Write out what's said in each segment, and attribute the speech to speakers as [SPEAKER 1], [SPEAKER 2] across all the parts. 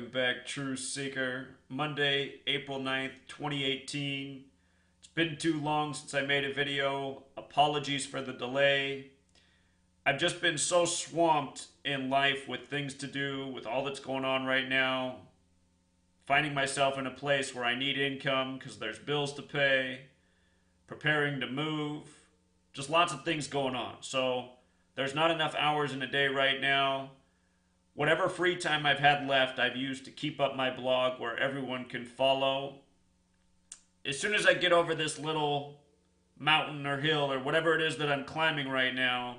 [SPEAKER 1] Welcome back, True Seeker. Monday, April 9th, 2018. It's been too long since I made a video. Apologies for the delay. I've just been so swamped in life with things to do, with all that's going on right now. Finding myself in a place where I need income because there's bills to pay, preparing to move, just lots of things going on. So there's not enough hours in a day right now. Whatever free time I've had left, I've used to keep up my blog where everyone can follow. As soon as I get over this little mountain or hill or whatever it is that I'm climbing right now,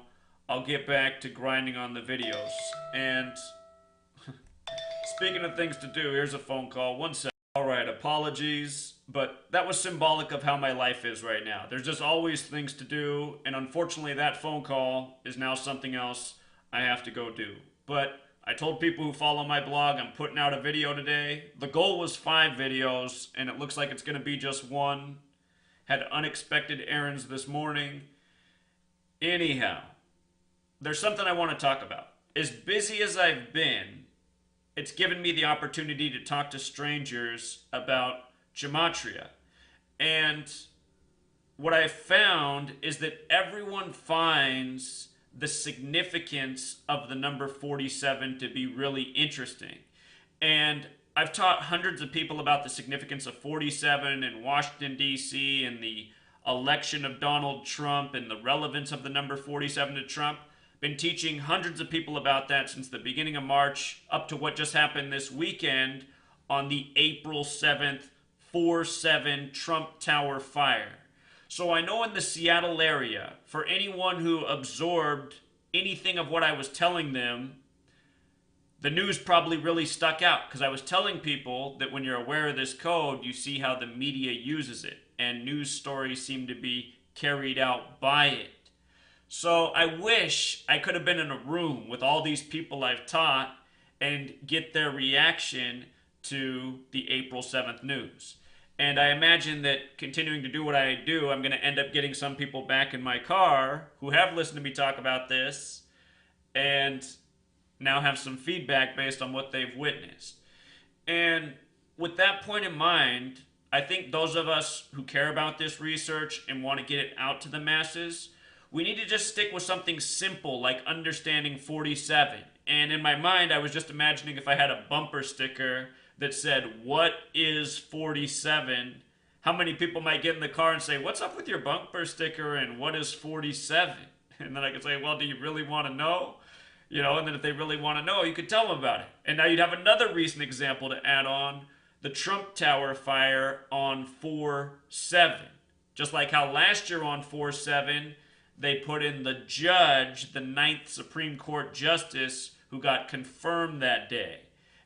[SPEAKER 1] I'll get back to grinding on the videos. And speaking of things to do, here's a phone call. One sec. Alright, apologies, but that was symbolic of how my life is right now. There's just always things to do, and unfortunately that phone call is now something else I have to go do. But I told people who follow my blog I'm putting out a video today. The goal was 5 videos, and it looks like it's going to be just one. Had unexpected errands this morning. Anyhow, there's something I want to talk about. As busy as I've been, it's given me the opportunity to talk to strangers about gematria. And what I found is that everyone finds the significance of the number 47 to be really interesting. And I've taught hundreds of people about the significance of 47 in Washington, D.C., and the election of Donald Trump and the relevance of the number 47 to Trump. Been teaching hundreds of people about that since the beginning of March up to what just happened this weekend on the April 7th 4-7 Trump Tower fire. So I know in the Seattle area, for anyone who absorbed anything of what I was telling them, the news probably really stuck out because I was telling people that when you're aware of this code, you see how the media uses it, and news stories seem to be carried out by it. So I wish I could have been in a room with all these people I've taught and get their reaction to the April 7th news. And I imagine that continuing to do what I do, I'm going to end up getting some people back in my car who have listened to me talk about this and now have some feedback based on what they've witnessed. And with that point in mind, I think those of us who care about this research and want to get it out to the masses, we need to just stick with something simple like understanding 47. And in my mind, I was just imagining if I had a bumper sticker that said, "What is 47?" How many people might get in the car and say, "What's up with your bumper sticker and what is 47?" And then I could say, "Well, do you really want to know?" And then if they really want to know, you could tell them about it. And now you'd have another recent example to add on, the Trump Tower fire on 4-7. Just like how last year on 4-7, they put in the judge, the 9th Supreme Court Justice, who got confirmed that day.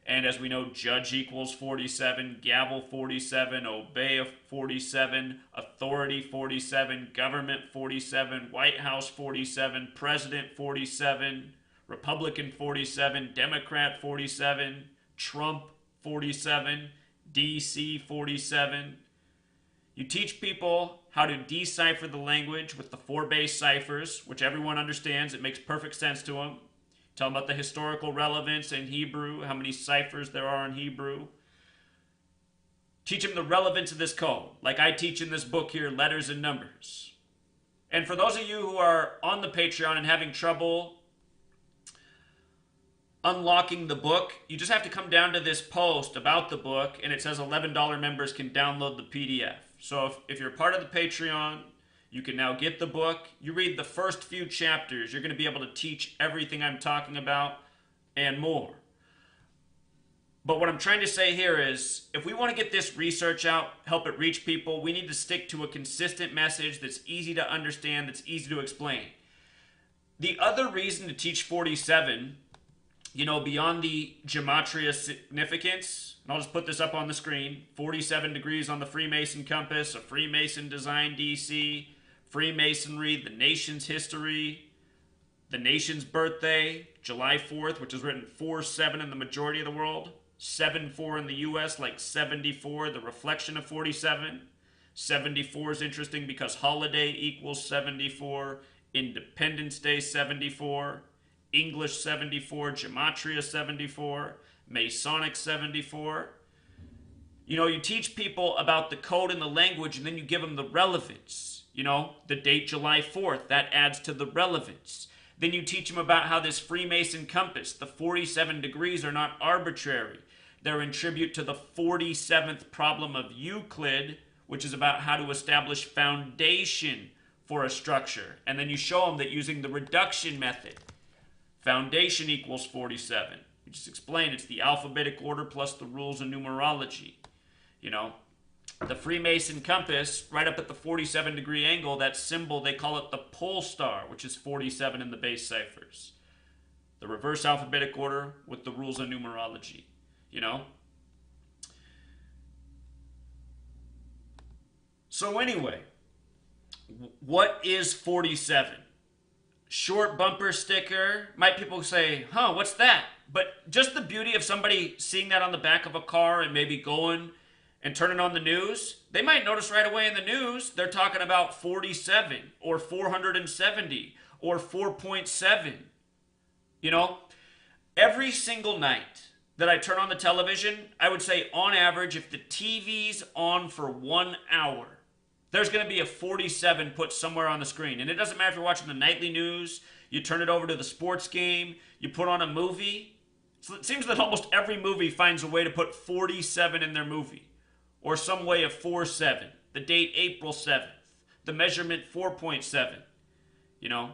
[SPEAKER 1] And as we know, judge equals 47, gavel 47, obey 47, authority 47, government 47, White House 47, president 47, Republican 47, Democrat 47, Trump 47, DC 47. You teach people how to decipher the language with the 4 base ciphers, which everyone understands. It makes perfect sense to them. Tell them about the historical relevance in Hebrew, how many ciphers there are in Hebrew. Teach them the relevance of this code, like I teach in this book here, Letters and Numbers. And for those of you who are on the Patreon and having trouble unlocking the book, you just have to come down to this post about the book, and it says $11 members can download the PDF. So if you're part of the Patreon, you can now get the book. You read the first few chapters. You're going to be able to teach everything I'm talking about and more. But what I'm trying to say here is, if we want to get this research out, help it reach people, we need to stick to a consistent message that's easy to understand, that's easy to explain. The other reason to teach 47, beyond the gematria significance, and I'll just put this up on the screen, 47 degrees on the Freemason compass, a Freemason design DC, Freemasonry, the nation's history, the nation's birthday, July 4th, which is written 4-7 in the majority of the world, 7-4 in the U.S., like 74, the reflection of 47. 74 is interesting because holiday equals 74, Independence Day 74, English 74, Gematria 74. Masonic 74. You know, you teach people about the code and the language, and then you give them the relevance. You know, the date July 4th, that adds to the relevance. Then you teach them about how this Freemason compass, the 47 degrees, are not arbitrary. They're in tribute to the 47th problem of Euclid, which is about how to establish foundation for a structure. And then you show them that using the reduction method, foundation equals 47. You just explain it's the alphabetic order plus the rules of numerology. You know, the Freemason compass, right up at the 47 degree angle, that symbol, they call it the pole star, which is 47 in the base ciphers. The reverse alphabetic order with the rules of numerology, you know. So anyway, what is 47? Short bumper sticker. Might people say, huh, what's that? But just the beauty of somebody seeing that on the back of a car and maybe going and turning on the news, they might notice right away in the news they're talking about 47 or 470 or 4.7. You know, every single night that I turn on the television, I would say on average, if the TV's on for 1 hour, there's going to be a 47 put somewhere on the screen. And it doesn't matter if you're watching the nightly news, you turn it over to the sports game, you put on a movie. So it seems that almost every movie finds a way to put 47 in their movie. Or some way of 4-7. The date April 7th. The measurement 4.7. You know?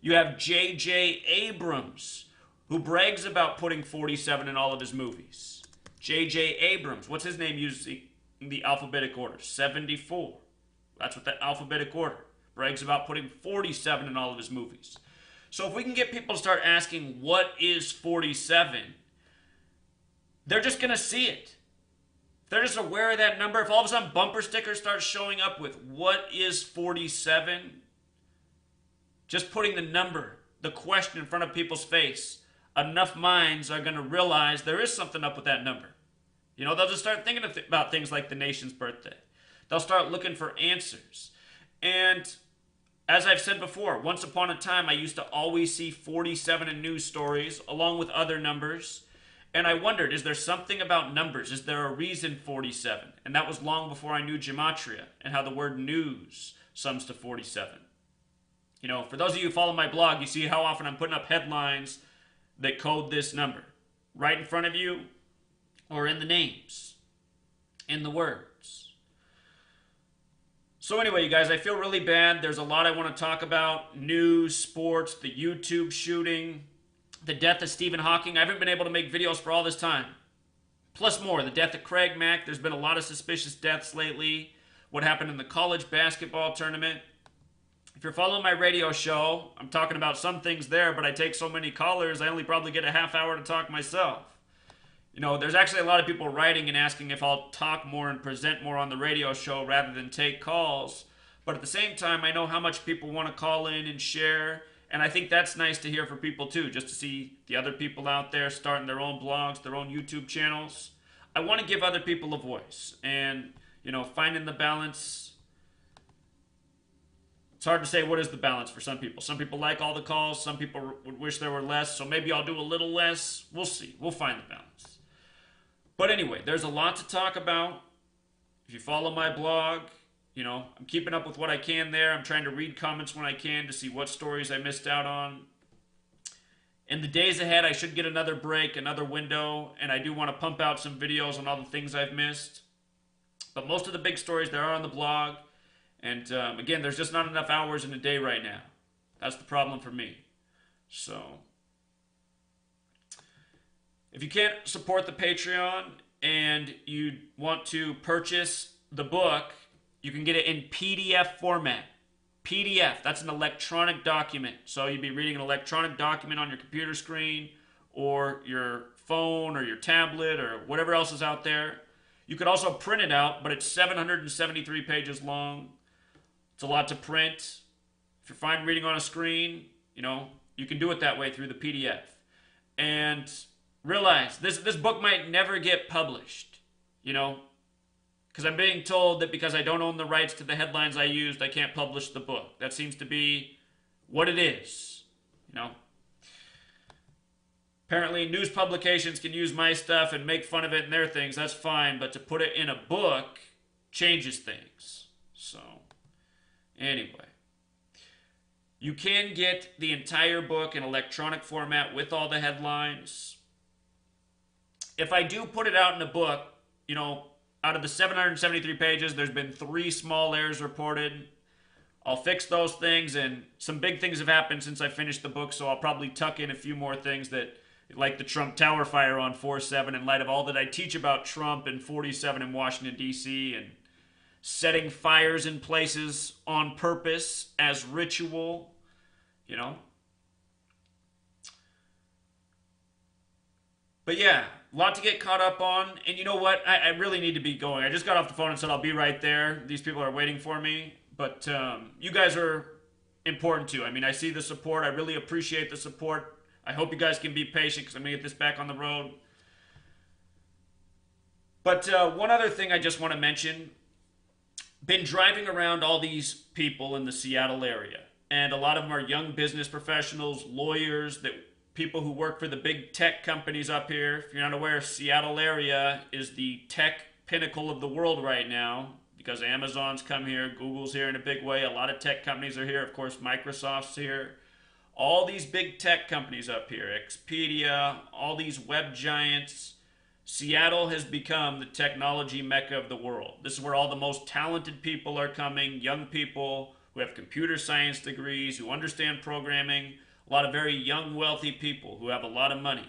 [SPEAKER 1] You have J.J. Abrams, who brags about putting 47 in all of his movies. J.J. Abrams. What's his name using the alphabetic order? 74. That's what the alphabetic order. Brags about putting 47 in all of his movies. So if we can get people to start asking, what is 47? They're just going to see it. They're just aware of that number. If all of a sudden bumper stickers start showing up with what is 47, just putting the number, the question in front of people's face, enough minds are going to realize there is something up with that number. You know, they'll just start thinking about things like the nation's birthday. They'll start looking for answers. And as I've said before, once upon a time, I used to always see 47 in news stories along with other numbers. And I wondered, is there something about numbers? Is there a reason 47? And that was long before I knew gematria and how the word news sums to 47. You know, for those of you who follow my blog, you see how often I'm putting up headlines that code this number. Right in front of you or in the names, in the words. So anyway, you guys, I feel really bad. There's a lot I want to talk about. News, sports, the YouTube shooting, the death of Stephen Hawking. I haven't been able to make videos for all this time. Plus more, the death of Craig Mack. There's been a lot of suspicious deaths lately. What happened in the college basketball tournament. If you're following my radio show, I'm talking about some things there, but I take so many callers, I only probably get a half hour to talk myself. You know, there's actually a lot of people writing and asking if I'll talk more and present more on the radio show rather than take calls. But at the same time, I know how much people want to call in and share. And I think that's nice to hear for people too, just to see the other people out there starting their own blogs, their own YouTube channels. I want to give other people a voice. And, you know, finding the balance. It's hard to say what is the balance for some people. Some people like all the calls. Some people would wish there were less. So maybe I'll do a little less. We'll see. We'll find the balance. But anyway, there's a lot to talk about. If you follow my blog, you know, I'm keeping up with what I can there. I'm trying to read comments when I can to see what stories I missed out on. In the days ahead, I should get another break, another window, and I do want to pump out some videos on all the things I've missed. But most of the big stories, there are on the blog. And again, there's just not enough hours in a day right now. That's the problem for me. So, if you can't support the Patreon and you want to purchase the book, you can get it in PDF format. PDF, that's an electronic document. So you'd be reading an electronic document on your computer screen or your phone or your tablet or whatever else is out there. You could also print it out, but it's 773 pages long. It's a lot to print. If you're fine reading on a screen, you know, you can do it that way through the PDF. And realize this book might never get published, you know, because I'm being told that because I don't own the rights to the headlines I used, I can't publish the book. That seems to be what it is, you know. Apparently, news publications can use my stuff and make fun of it and their things. That's fine. But to put it in a book changes things. So, anyway. You can get the entire book in electronic format with all the headlines. If I do put it out in a book, out of the 773 pages, there's been 3 small errors reported. I'll fix those things, and some big things have happened since I finished the book, so I'll probably tuck in a few more things that, like the Trump Tower fire on 4/7, in light of all that I teach about Trump and 47 in Washington, D.C., and setting fires in places on purpose as ritual, But yeah, a lot to get caught up on. And you know what? I really need to be going. I just got off the phone and said I'll be right there. These people are waiting for me. But you guys are important too. I mean, I see the support. I really appreciate the support. I hope you guys can be patient because I'm going to get this back on the road. But one other thing I just want to mention. Been driving around all these people in the Seattle area. And a lot of them are young business professionals, lawyers, people who work for the big tech companies up here. If you're not aware, Seattle area is the tech pinnacle of the world right now because Amazon's come here, Google's here in a big way. A lot of tech companies are here. Of course, Microsoft's here. All these big tech companies up here, Expedia, all these web giants. Seattle has become the technology mecca of the world. This is where all the most talented people are coming, young people who have computer science degrees, who understand programming, a lot of very young, wealthy people who have a lot of money.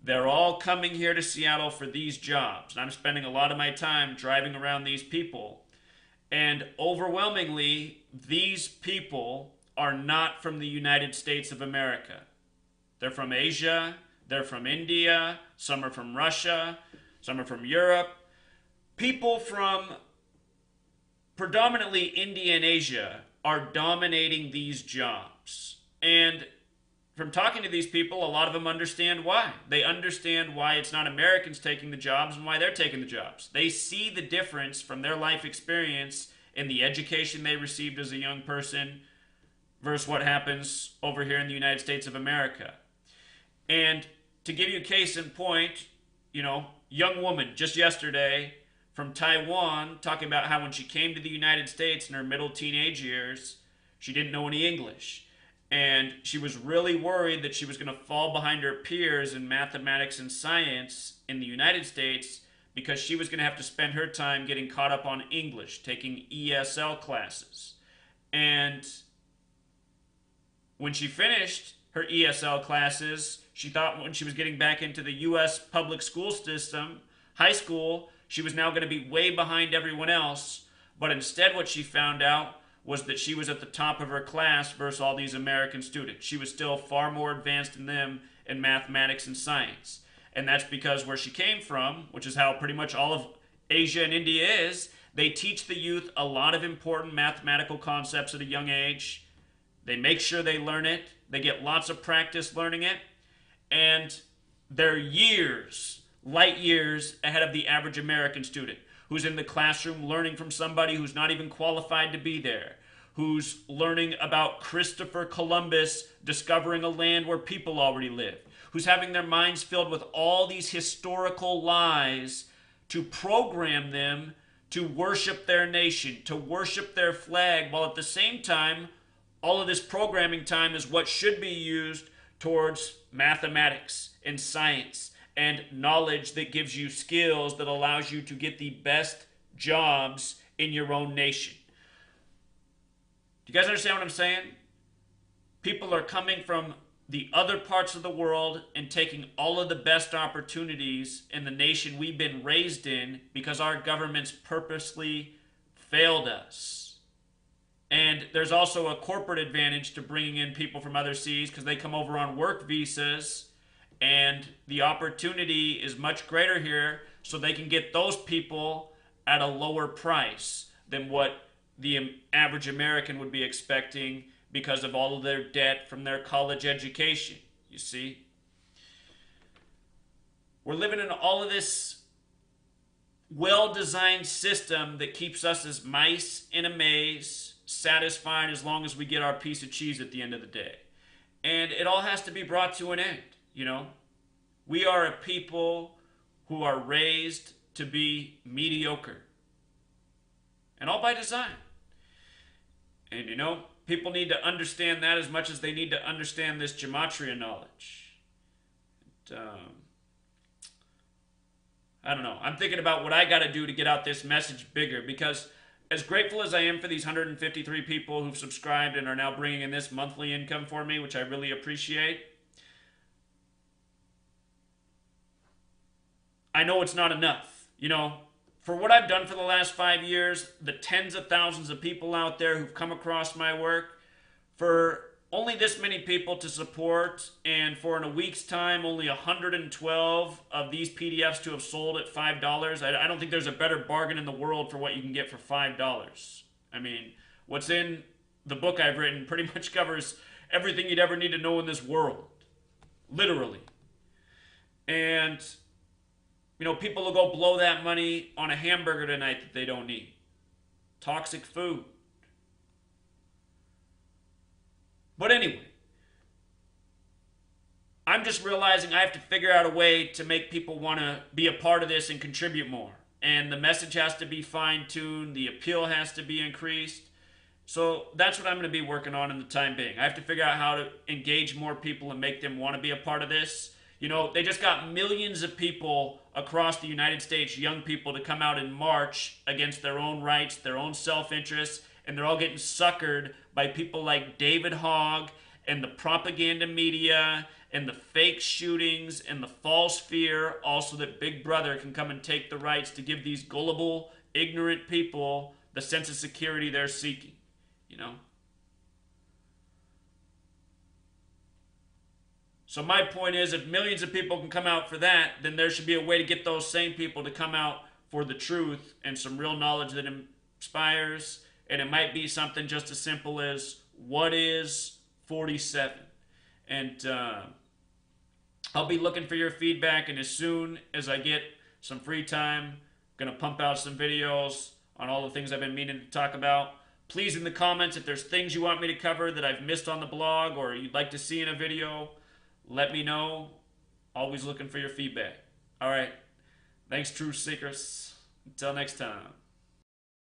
[SPEAKER 1] They're all coming here to Seattle for these jobs. And I'm spending a lot of my time driving around these people. And overwhelmingly, these people are not from the United States of America. They're from Asia. They're from India, some are from Russia, some are from Europe. People from predominantly India and Asia are dominating these jobs. And from talking to these people, a lot of them understand why. They understand why it's not Americans taking the jobs and why they're taking the jobs. They see the difference from their life experience in the education they received as a young person versus what happens over here in the United States of America. And to give you a case in point, young woman just yesterday from Taiwan talking about how when she came to the United States in her middle teenage years, she didn't know any English. And she was really worried that she was going to fall behind her peers in mathematics and science in the United States because she was going to have to spend her time getting caught up on English, taking ESL classes. And when she finished her ESL classes, she thought when she was getting back into the U.S. public school system, high school, she was now going to be way behind everyone else. But instead what she found out was that she was at the top of her class versus all these American students. She was still far more advanced than them in mathematics and science. And that's because where she came from, which is how pretty much all of Asia and India is, they teach the youth a lot of important mathematical concepts at a young age. They make sure they learn it. They get lots of practice learning it. And they're years, light years ahead of the average American student who's in the classroom learning from somebody who's not even qualified to be there, who's learning about Christopher Columbus discovering a land where people already live, who's having their minds filled with all these historical lies to program them to worship their nation, to worship their flag, while at the same time, all of this programming time is what should be used towards mathematics and science and knowledge that gives you skills that allows you to get the best jobs in your own nation. Do you guys understand what I'm saying? People are coming from the other parts of the world and taking all of the best opportunities in the nation we've been raised in because our governments purposely failed us. And there's also a corporate advantage to bringing in people from other seas because they come over on work visas and the opportunity is much greater here so they can get those people at a lower price than what the average American would be expecting because of all of their debt from their college education, you see? We're living in all of this well-designed system that keeps us as mice in a maze, satisfied as long as we get our piece of cheese at the end of the day. And it all has to be brought to an end. You know, we are a people who are raised to be mediocre, and all by design. And you know, people need to understand that as much as they need to understand this gematria knowledge. And, I don't know. I'm thinking about what I got to do to get out this message bigger, because as grateful as I am for these 153 people who've subscribed and are now bringing in this monthly income for me, which I really appreciate, I know it's not enough. You know, for what I've done for the last 5 years, the tens of thousands of people out there who've come across my work, for only this many people to support, and for in a week's time only 112 of these PDFs to have sold at $5, I don't think there's a better bargain in the world for what you can get for $5. I mean, what's in the book I've written pretty much covers everything you'd ever need to know in this world. Literally. And, you know, people will go blow that money on a hamburger tonight that they don't need. Toxic food. But anyway, I'm just realizing I have to figure out a way to make people want to be a part of this and contribute more. And the message has to be fine-tuned. The appeal has to be increased. So that's what I'm going to be working on in the time being. I have to figure out how to engage more people and make them want to be a part of this. You know, they just got millions of people across the United States, young people, to come out and march against their own rights, their own self-interest, and they're all getting suckered by people like David Hogg and the propaganda media and the fake shootings and the false fear, also that Big Brother can come and take the rights to give these gullible, ignorant people the sense of security they're seeking, you know? So my point is, if millions of people can come out for that, then there should be a way to get those same people to come out for the truth and some real knowledge that inspires. And it might be something just as simple as, what is 47? And I'll be looking for your feedback, and as soon as I get some free time, I'm going to pump out some videos on all the things I've been meaning to talk about. Please, in the comments, if there's things you want me to cover that I've missed on the blog or you'd like to see in a video, let me know. Always looking for your feedback. All right. Thanks, Truth Seekers. Until next time.